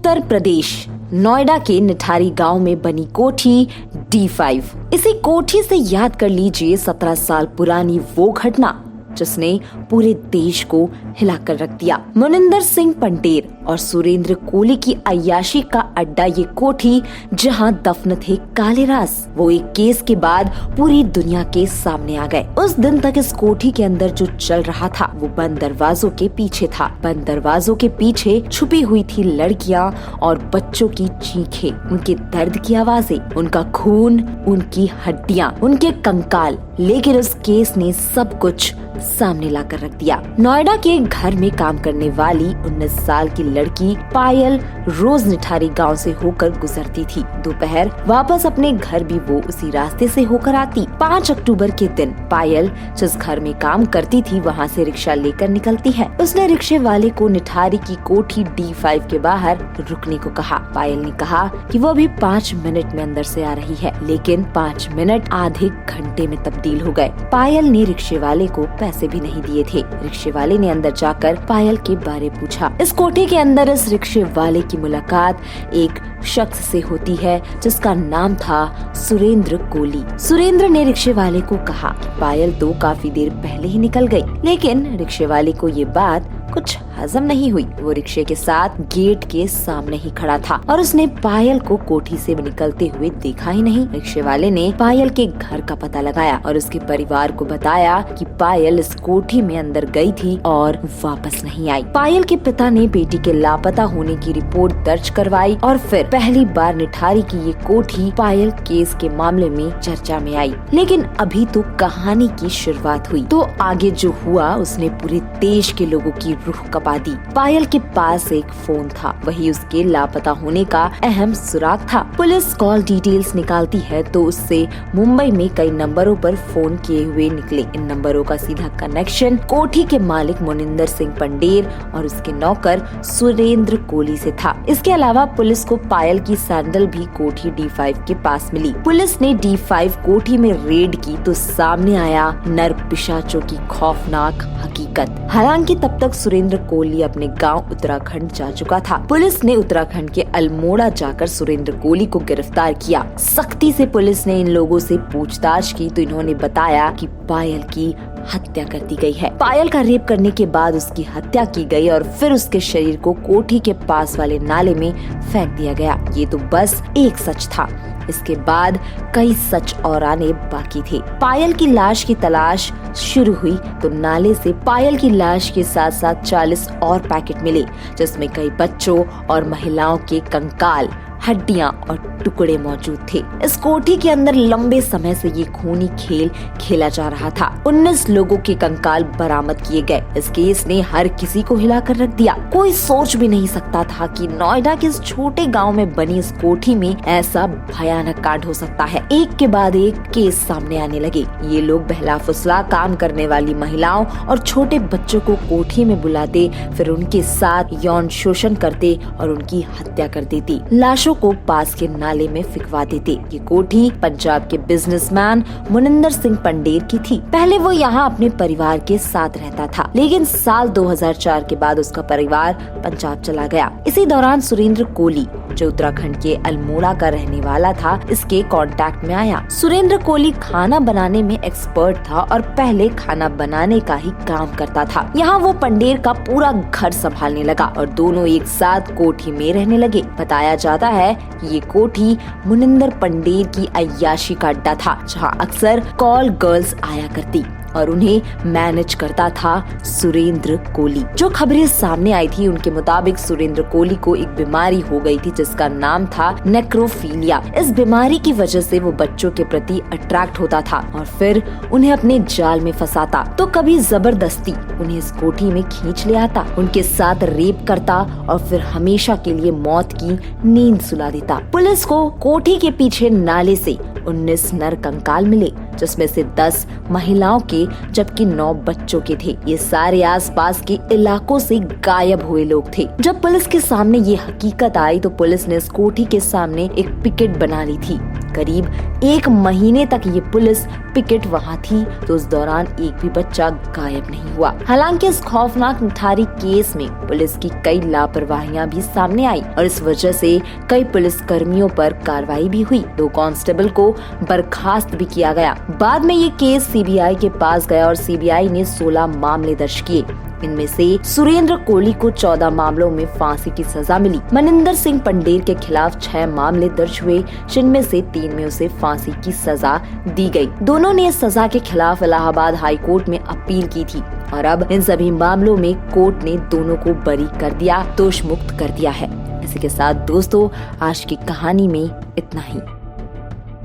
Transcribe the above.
उत्तर प्रदेश नोएडा के निठारी गांव में बनी कोठी D5। इसी कोठी से याद कर लीजिए 17 साल पुरानी वो घटना जिसने पूरे देश को हिलाकर रख दिया। मुनिंदर सिंह पंडेर और सुरेंद्र कोली की अय्याशी का अड्डा ये कोठी, जहां दफन थे काले राज। वो एक केस के बाद पूरी दुनिया के सामने आ गए। उस दिन तक इस कोठी के अंदर जो चल रहा था वो बंद दरवाजों के पीछे था। बंद दरवाजों के पीछे छुपी हुई थी लड़कियां और बच्चों की चीखें, उनके दर्द की आवाजें, उनका खून, उनकी हड्डियां, उनके कंकाल। लेकिन उस केस ने सब कुछ सामने लाकर रख दिया। नोएडा के एक घर में काम करने वाली 19 साल की लड़की पायल रोज निठारी गांव से होकर गुजरती थी। दोपहर वापस अपने घर भी वो उसी रास्ते से होकर आती। 5 अक्टूबर के दिन पायल जिस घर में काम करती थी वहां से रिक्शा लेकर निकलती है। उसने रिक्शे वाले को निठारी की कोठी D5 के बाहर रुकने को कहा। पायल ने कहा कि वो अभी 5 मिनट में अंदर से आ रही है, लेकिन 5 मिनट आधे घंटे में तब्दील हो गए। पायल ने रिक्शे वाले को पैसे भी नहीं दिए थे। रिक्शे वाले ने अंदर जाकर पायल के बारे पूछा। इस कोठी के अंदर इस रिक्शे वाले की मुलाकात एक शख्स से होती है जिसका नाम था सुरेंद्र कोली। सुरेंद्र ने रिक्शे वाले को कहा कि पायल तो काफी देर पहले ही निकल गई, लेकिन रिक्शे वाले को ये बात कुछ हजम नहीं हुई। वो रिक्शे के साथ गेट के सामने ही खड़ा था और उसने पायल को कोठी से निकलते हुए देखा ही नहीं। रिक्शे वाले ने पायल के घर का पता लगाया और उसके परिवार को बताया कि पायल इस कोठी में अंदर गई थी और वापस नहीं आई। पायल के पिता ने बेटी के लापता होने की रिपोर्ट दर्ज करवाई और फिर पहली बार निठारी की ये कोठी पायल केस के मामले में चर्चा में आई। लेकिन अभी तो कहानी की शुरुआत हुई। तो आगे जो हुआ उसने पूरे देश के लोगों की रूह कपा दी। पायल के पास एक फोन था, वही उसके लापता होने का अहम सुराग था। पुलिस कॉल डिटेल्स निकालती है तो उससे मुंबई में कई नंबरों पर फोन किए हुए निकले। इन नंबरों का सीधा कनेक्शन कोठी के मालिक मुनिंदर सिंह पंडेर और उसके नौकर सुरेंद्र कोली से था। इसके अलावा पुलिस को पायल की सैंडल भी कोठी D5 के पास मिली। पुलिस ने D5 कोठी में रेड की तो सामने आया नर पिशाचों की खौफनाक हकीकत। हालांकि तब तक सुरेंद्र कोली अपने गांव उत्तराखंड जा चुका था। पुलिस ने उत्तराखंड के अल्मोड़ा जाकर सुरेंद्र कोली को गिरफ्तार किया। सख्ती से पुलिस ने इन लोगों से पूछताछ की तो इन्होंने बताया कि पायल की हत्या कर दी गई है। पायल का रेप करने के बाद उसकी हत्या की गई और फिर उसके शरीर को कोठी के पास वाले नाले में फेंक दिया गया। ये तो बस एक सच था, इसके बाद कई सच और आने बाकी थे। पायल की लाश की तलाश शुरू हुई तो नाले से पायल की लाश के साथ साथ 40 और पैकेट मिले, जिसमें कई बच्चों और महिलाओं के कंकाल, हड्डियां और टुकड़े मौजूद थे। इस कोठी के अंदर लंबे समय से ये खूनी खेल खेला जा रहा था। 19 लोगों के कंकाल बरामद किए गए। इस केस ने हर किसी को हिलाकर रख दिया। कोई सोच भी नहीं सकता था कि नोएडा के इस छोटे गांव में बनी इस कोठी में ऐसा भयानक कांड हो सकता है। एक के बाद एक केस सामने आने लगे। ये लोग बहला फुसला काम करने वाली महिलाओं और छोटे बच्चों को कोठी में बुलाते, फिर उनके साथ यौन शोषण करते और उनकी हत्या कर देती। लाशों को पास के नाले में फिकवा देते। ये कोठी पंजाब के बिजनेसमैन मुनिंदर सिंह पंडेर की थी। पहले वो यहाँ अपने परिवार के साथ रहता था, लेकिन साल 2004 के बाद उसका परिवार पंजाब चला गया। इसी दौरान सुरेंद्र कोली, जो उत्तराखंड के अल्मोड़ा का रहने वाला था, इसके कांटेक्ट में आया। सुरेंद्र कोली खाना बनाने में एक्सपर्ट था और पहले खाना बनाने का ही काम करता था। यहाँ वो पंडेर का पूरा घर संभालने लगा और दोनों एक साथ कोठी में रहने लगे। बताया जाता है कि ये कोठी मुनिंदर पंडेर की अय्याशी का अड्डा था, जहाँ अक्सर कॉल गर्ल्स आया करती और उन्हें मैनेज करता था सुरेंद्र कोली। जो खबरें सामने आई थी उनके मुताबिक सुरेंद्र कोली को एक बीमारी हो गई थी जिसका नाम था नेक्रोफीलिया। इस बीमारी की वजह से वो बच्चों के प्रति अट्रैक्ट होता था और फिर उन्हें अपने जाल में फंसाता, तो कभी जबरदस्ती उन्हें इस कोठी में खींच ले आता, उनके साथ रेप करता और फिर हमेशा के लिए मौत की नींद सुला देता। पुलिस को कोठी के पीछे नाले से 19 नर कंकाल मिले, जिसमें से 10 महिलाओं के जबकि 9 बच्चों के थे। ये सारे आसपास के इलाकों से गायब हुए लोग थे। जब पुलिस के सामने ये हकीकत आई तो पुलिस ने इस कोठी के सामने एक पिकेट बना ली थी करीब 1 महीने तक ये पुलिस पिकेट वहां थी, तो उस दौरान एक भी बच्चा गायब नहीं हुआ। हालांकि इस खौफनाक निठारी केस में पुलिस की कई लापरवाहियां भी सामने आई और इस वजह से कई पुलिस कर्मियों पर कार्रवाई भी हुई। 2 कांस्टेबल को बर्खास्त भी किया गया। बाद में ये केस सीबीआई के पास गया और सीबीआई ने 16 मामले दर्ज किए। इनमें से सुरेंद्र कोहली को 14 मामलों में फांसी की सजा मिली। मनिंदर सिंह पंडेर के खिलाफ 6 मामले दर्ज हुए, जिनमें से 3 में उसे फांसी की सजा दी गई। दोनों ने इस सजा के खिलाफ इलाहाबाद हाई कोर्ट में अपील की थी और अब इन सभी मामलों में कोर्ट ने दोनों को बरी कर दिया, दोष मुक्त कर दिया है। इसी के साथ दोस्तों, आज की कहानी में इतना ही।